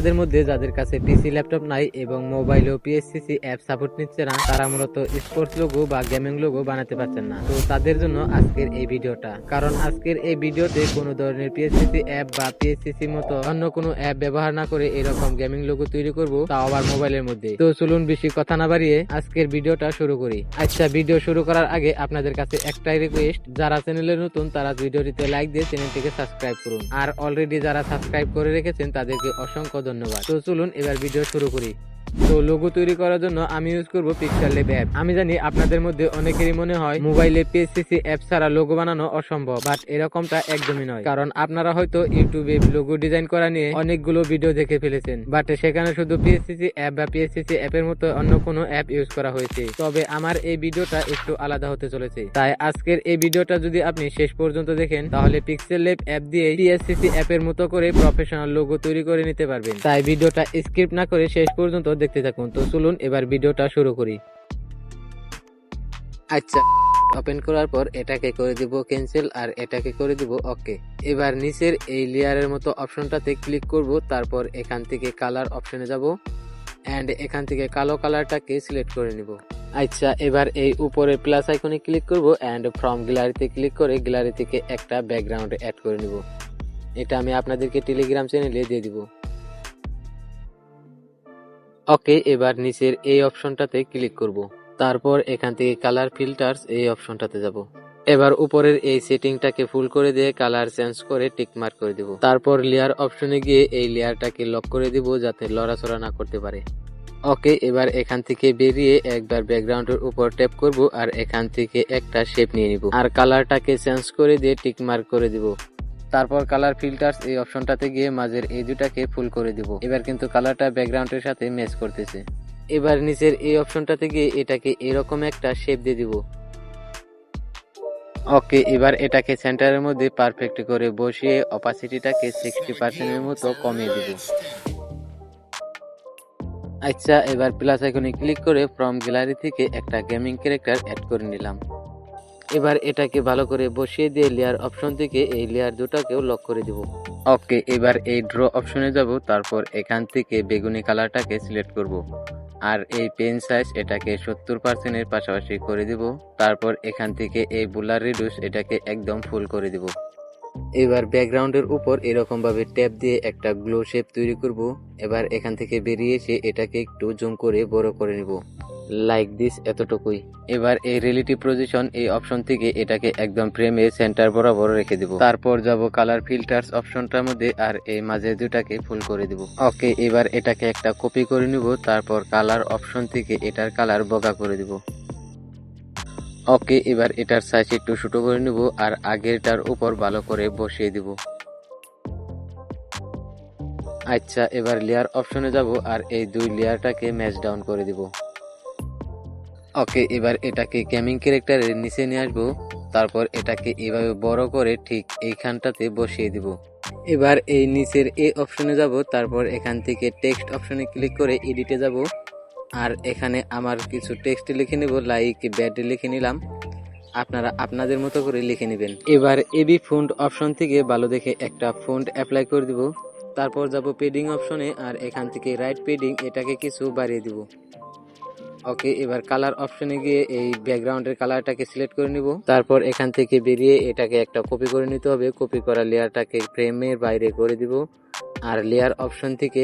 আপনাদের মধ্যে যাদের কাছে পিসি ল্যাপটপ নাই এবং মোবাইল ও পিএসসিসি অ্যাপ সাপোর্ট নিচ্ছে না, তারা মূলত স্পোর্টস লোগো বা গেমিং লোগো বানাতে পারছেন না। তো তাদের জন্য আজকের এই ভিডিওটা, কারণ আজকের এই ভিডিওতে কোনো ধরনের পিএসসিসি অ্যাপ বা পিএসসিসি মতো অন্য কোনো অ্যাপ ব্যবহার না করে এরকম গেমিং লোগো তৈরি করব, তাও আবার মোবাইলের মধ্যে। তো চলুন বেশি কথা না বাড়িয়ে আজকের ভিডিওটা শুরু করি। আচ্ছা, ভিডিও শুরু করার আগে আপনাদের কাছে একটাই রিকোয়েস্ট, যারা চ্যানেলে নতুন তারা ভিডিওটিতে লাইক দিয়ে চ্যানেলটিকে সাবস্ক্রাইব করুন, আর অলরেডি যারা সাবস্ক্রাইব করে রেখেছেন তাদেরকে অসংখ্য ধন্যবাদ। তো চলুন এবার ভিডিও শুরু করি। তো লোগো তৈরি করার জন্য আমি ইউজ করব পিক্সেল ল্যাব অ্যাপ। আমি জানি আপনাদের মধ্যে অনেকেরই মনে হয় মোবাইলে পিএসসিসি অ্যাপ ছাড়া লোগো বানানো অসম্ভব, বাট এরকমটা একদমই নয়। কারণ আপনারা হয়তো ইউটিউবে লোগো ডিজাইন করা নিয়ে অনেকগুলো ভিডিও দেখে ফেলেছেন, বাট সেখানে শুধু পিএসসিসি অ্যাপ বা পিএসসিসি অ্যাপের মতো অন্য কোনো অ্যাপ ইউজ করা হয়েছে। তবে আমার এই ভিডিওটা একটু আলাদা হতে চলেছে, তাই আজকের এই ভিডিওটা যদি আপনি শেষ পর্যন্ত দেখেন তাহলে পিক্সেল ল্যাব অ্যাপ দিয়ে পিএসসিসি অ্যাপের মতো করে প্রফেশনাল লোগো তৈরি করে নিতে পারবেন। তাই ভিডিওটা স্কিপ না করে শেষ পর্যন্ত দেখতে থাকুন। তো চলুন এবার ভিডিওটা শুরু করি। আচ্ছা, ওপেন করার পর এটাকে করে দিব ক্যান্সেল আর এটাকে করে দিব ওকে। এবার নিচের এই লেয়ারের মতো অপশনটাতে ক্লিক করব, তারপর এখান থেকে কালার অপশনে যাব এন্ড এখান থেকে কালো কালারটাকে সিলেক্ট করে নিব। আচ্ছা, এবার এই উপরে প্লাস আইকনে ক্লিক করব এন্ড ফ্রম গ্যালারিতে ক্লিক করে গ্যালারি থেকে একটা ব্যাকগ্রাউন্ড অ্যাড করে নিব। এটা আমি আপনাদেরকে টেলিগ্রাম চ্যানেলে দিয়ে দিব। ওকে, এবার নিচের এই অপশনটাতে ক্লিক করব, তারপর এখান থেকে কালার ফিল্টার্স এই অপশনটাতে যাব। এবার উপরের এই সেটিংটাকে ফুল করে দিয়ে কালার চেঞ্জ করে টিক মার্ক করে দিব। তারপর লেয়ার অপশনে গিয়ে এই লেয়ারটাকে লক করে দিব যাতে লড়াচড়া না করতে পারে। ওকে, এবার এখান থেকে বেরিয়ে একবার ব্যাকগ্রাউন্ডের উপর ট্যাপ করব আর এখান থেকে একটা শেপ নিয়ে নিব আর কালারটাকে চেঞ্জ করে দিয়ে টিক মার্ক করে দিব। তারপর কালার ফিল্টার্স এই অপশনটাতে গিয়ে মাঝের এই দুটাকে ফুল করে দিব। এবার কিন্তু কালারটা ব্যাকগ্রাউন্ডের সাথে ম্যাচ করতেছে। এবার নিচের এই অপশনটাতে গিয়ে এটাকে এরকম একটা শেপ দিয়ে দিব। ওকে, এবার এটাকে সেন্টারের মধ্যে পারফেক্ট করে বসিয়ে অপাসিটিটাকে 60% এর মতো কমিয়ে দিব। আচ্ছা, এবার প্লাস আইকনে ক্লিক করে ফ্রম গ্যালারি থেকে একটা গেমিং ক্যারেক্টার অ্যাড করে নিলাম। এবার এটাকে ভালো করে বসিয়ে দিয়ে লেয়ার অপশন থেকে এই লেয়ার দুটাকেও লক করে দিব। ওকে, এবার এই ড্র অপশনে যাব, তারপর এখান থেকে বেগুনি কালারটাকে সিলেক্ট করব আর এই পেন সাইজ এটাকে 70% এর পাশাপাশি করে দিব। তারপর এখান থেকে এই বুলার রিডিউস এটাকে একদম ফুল করে দিব। এবার ব্যাকগ্রাউন্ডের উপর এরকম ভাবে ট্যাপ দিয়ে একটা গ্লো শেপ তৈরি করব। এবার এখান থেকে বেরিয়ে এসে এটাকে একটু জুম করে বড় করে নিব, লাইক দিস, এতটুকুই। এবার এই রিলেটিভ পজিশন এই অপশন থেকে এটাকে একদম ফ্রেমে সেন্টার বরাবর রেখে দিব। তারপর যাব কালার ফিল্টার্স অপশনটার মধ্যে আর এই মাঝে দুটাকে ফুল করে দিব। ওকে, এবার এটাকে একটা কপি করে নিব, তারপর কালার অপশন থেকে এটার কালার বগা করে দিব। ওকে, এবার এটার সাইজ একটু ছোট করে নিব আর আগেরটার উপর ভালো করে বসিয়ে দিব। আচ্ছা, এবার লেয়ার অপশনে যাব আর এই দুই লেয়ারটাকে ম্যাচ ডাউন করে দিব। ওকে, এবার এটাকে গেমিং ক্যারেক্টারের নিচে নিয়ে আসবো, তারপর এটাকে এভাবে বড় করে ঠিক এইখানটাতে বসিয়ে দিব। এবার এই নিচের এই অপশনে যাব, তারপর এখান থেকে টেক্সট অপশনে ক্লিক করে এডিটে যাব আর এখানে আমার কিছু টেক্সট লিখে নেব, লাইক ব্যাড লিখে নিলাম। আপনারা আপনাদের মতো করে লিখে নেবেন। এবার এবি ফন্ট অপশন থেকে ভালো দেখে একটা ফন্ট অ্যাপ্লাই করে দিব। তারপর যাব পেডিং অপশনে আর এখান থেকে রাইট পেডিং এটাকে কিছু বাড়িয়ে দিব। ওকে, এবার কালার অপশনে গিয়ে এই ব্যাকগ্রাউন্ডের কালারটাকে সিলেক্ট করে নিব। তারপর এখান থেকে বেরিয়ে এটাকে একটা কপি করে নিতে হবে। কপি করা লেয়ারটাকে ফ্রেমের বাইরে করে দিব আর লেয়ার অপশন থেকে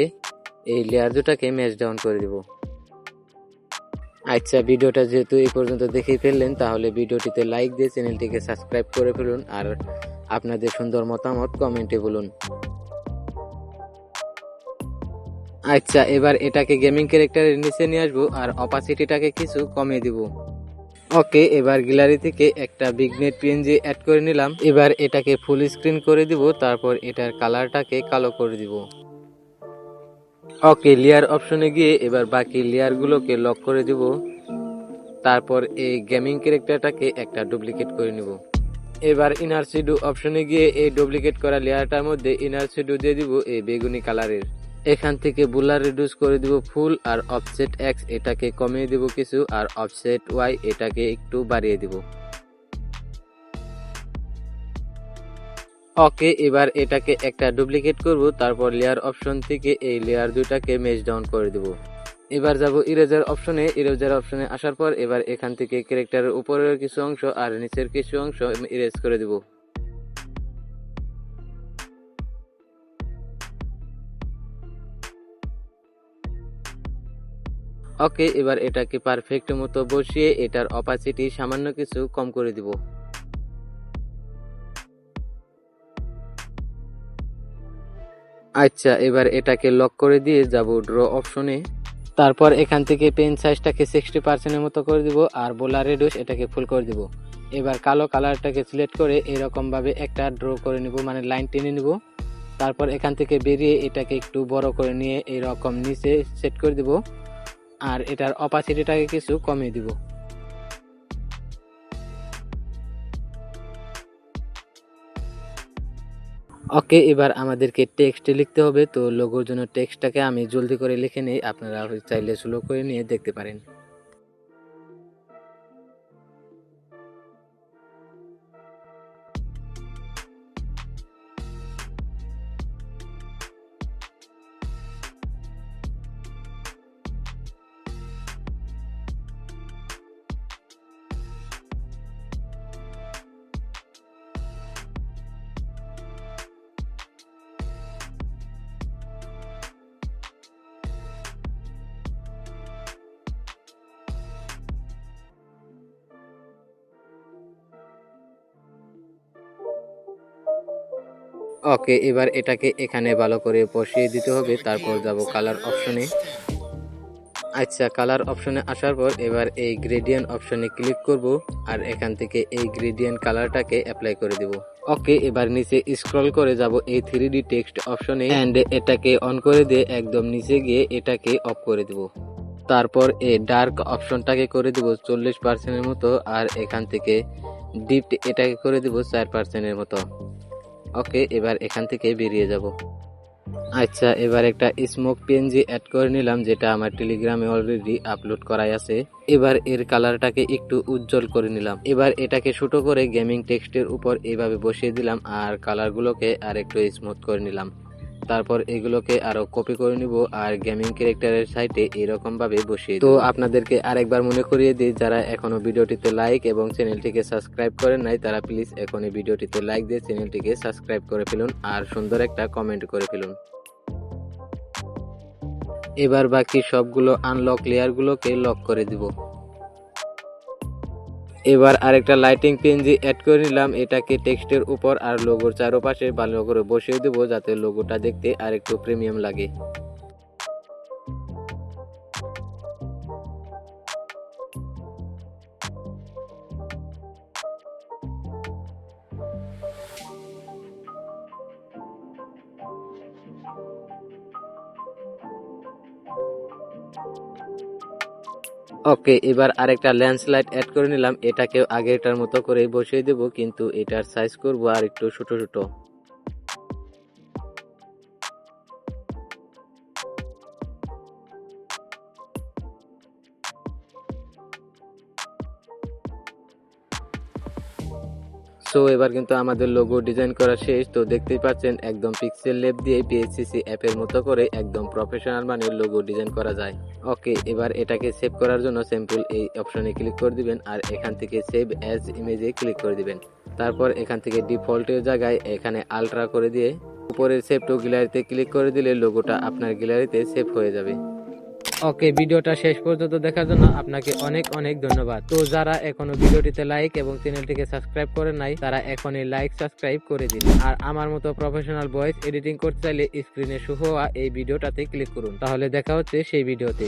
এই লেয়ার দুটাকে ম্যাচ ডাউন করে দিব। আচ্ছা, ভিডিওটা যেহেতু এই পর্যন্ত দেখেই ফেললেন, তাহলে ভিডিওটিতে লাইক দিয়ে চ্যানেলটিকে সাবস্ক্রাইব করে ফেলুন আর আপনাদের সুন্দর মতামত কমেন্টে বলুন। আচ্ছা, এবার এটাকে গেমিং ক্যারেক্টারের নিচে নিয়ে আসবো আর অপাসিটিটাকে কিছু কমিয়ে দিব। ওকে, এবার গ্যালারি থেকে একটা বিগনেট পিএনজি অ্যাড করে নিলাম। এবার এটাকে ফুল স্ক্রিন করে দিব, তারপর এটার কালারটাকে কালো করে দিব। ওকে, লেয়ার অপশনে গিয়ে এবার বাকি লেয়ারগুলোকে লক করে দিব। তারপর এই গেমিং ক্যারেক্টারটাকে একটা ডুপ্লিকেট করে নিব। এবার ইনার শ্যাডো অপশনে গিয়ে এই ডুপ্লিকেট করা লেয়ারটার মধ্যে ইনার শ্যাডো দিয়ে দিব এই বেগুনি কালারের। এখান থেকে বুলার রিডিউস করে দিব ফুল আর অফসেট এক্স এটাকে কমিয়ে দিব কিছু আর অফসেট ওয়াই এটাকে একটু বাড়িয়ে দিব। ওকে, এবার এটাকে একটা ডুপ্লিকেট করব, তারপর লেয়ার অপশন থেকে এই লেয়ার দুটাকে মেশ ডাউন করে দেব। এবার যাব ইরেজার অপশনে। ইরেজার অপশনে আসার পর এবার এখান থেকে ক্যারেক্টারের উপরের কিছু অংশ আর নিচের কিছু অংশ ইরেজ করে দেব। ওকে, এবার এটাকে পারফেক্ট মতো বসিয়ে এটার অপাসিটি সামান্য কিছু কম করে দিব। আচ্ছা, এবার এটাকে লক করে দিয়ে যাব ড্র অপশনে। তারপর এখান থেকে পেন সাইজটাকে 60% মতো করে দিব আর বোলার রেডিউস এটাকে ফুল করে দিব। এবার কালো কালারটাকে সিলেক্ট করে এরকম ভাবে একটা ড্র করে নিব, মানে লাইন টেনে নিব। তারপর এখান থেকে বেরিয়ে এটাকে একটু বড় করে নিয়ে এরকম নিচে সেট করে দিব আর এটার অপাসিটিটাকে কিছু কমিয়ে দিব। ওকে, এবার আমাদেরকে টেক্সট লিখতে হবে। তো লোগোর জন্য টেক্সটটাকে আমি জলদি করে লিখে নেই, আপনারা চাইলে স্লো করে নিয়ে দেখতে পারেন। ওকে, এবার এটাকে এখানে ভালো করে বসিয়ে দিতে হবে। তারপর যাব কালার অপশনে। আচ্ছা, কালার অপশনে আসার পর এবার এই গ্রেডিয়েন্ট অপশনে ক্লিক করব আর এখান থেকে এই গ্রেডিয়েন্ট কালারটাকে অ্যাপ্লাই করে দেব। ওকে, এবার নিচে স্ক্রল করে যাব এই 3D টেক্সট অপশনে এন্ড এটাকে অন করে দিয়ে একদম নিচে গিয়ে এটাকে অফ করে দেব। তারপর এই ডার্ক অপশনটাকে করে দেব 40% মতো আর এখান থেকে ডিপ এটাকে করে দেব 4% মতো। ওকে, এবার এখান থেকে বেরিয়ে যাব। আচ্ছা, এবার একটা স্মোক পিএনজি অ্যাড করে নিলাম, যেটা আমার টেলিগ্রামে অলরেডি আপলোড করাই আছে। এবার এর কালারটাকে একটু উজ্জ্বল করে নিলাম। এবার এটাকে ছোট করে গেমিং টেক্সটের উপর এইভাবে বসিয়ে দিলাম আর কালারগুলোকে আর একটু স্মুথ করে নিলাম। তারপর এগুলোকে আরো কপি করে নিব আর গেমিং ক্যারেক্টারের সাইডে এরকম ভাবে বসিয়ে। তো আপনাদেরকে আরেকবার মনে করিয়ে দিই, যারা এখনো ভিডিওটিতে লাইক এবং চ্যানেলটিকে সাবস্ক্রাইব করেন নাই তারা প্লিজ এখনই ভিডিওটিতে লাইক দিয়ে চ্যানেলটিকে সাবস্ক্রাইব করে ফেলুন আর সুন্দর একটা কমেন্ট করে ফেলুন। এবার বাকি সবগুলো আনলক লেয়ারগুলোকে লক করে দিব। এবার আরেকটা লাইটিং পিএনজি অ্যাড করে নিলাম, এটাকে টেক্সটের উপর আর লোগোর চারপাশে ভালো করে বসিয়ে দেবো যাতে লোগোটা দেখতে আরেকটু প্রিমিয়াম লাগে। ওকে, এবার আরেকটা ল্যান্ডস্লাইড অ্যাড করে নিলাম, এটাকে আগেরটার মতো করে বসিয়ে দেব কিন্তু এটার সাইজ করব আর একটু ছোট ছোট। সো এবার কিন্তু আমাদের লোগো ডিজাইন করা শেষ। তো দেখতেই পাচ্ছেন একদম পিক্সেল লেপ দিয়ে পিএসসিসি অ্যাপের মতো করে একদম প্রফেশনাল মানের লোগো ডিজাইন করা যায়। ওকে, এবার এটাকে সেভ করার জন্য সিম্পল এই অপশনে ক্লিক করে দিবেন আর এখান থেকে সেভ অ্যাজ ইমেজে ক্লিক করে দিবেন। তারপর এখান থেকে ডিফল্টের জায়গায় এখানে আলট্রা করে দিয়ে উপরের সেভ টু গ্যালারিতে ক্লিক করে দিলে লোগোটা আপনার গ্যালারিতে সেভ হয়ে যাবে। ওকে, ভিডিওটা শেষ পর্যন্ত দেখার জন্য আপনাকে অনেক অনেক ধন্যবাদ। তো যারা এখনো ভিডিওটিতে লাইক এবং চ্যানেলটিকে সাবস্ক্রাইব করে নাই তারা এখনই লাইক সাবস্ক্রাইব করে দিন আর আমার মতো প্রফেশনাল ভয়েস এডিটিং করতে চাইলে স্ক্রিনে শো হওয়া এই ভিডিওটাতে ক্লিক করুন। তাহলে দেখা হচ্ছে সেই ভিডিওতে।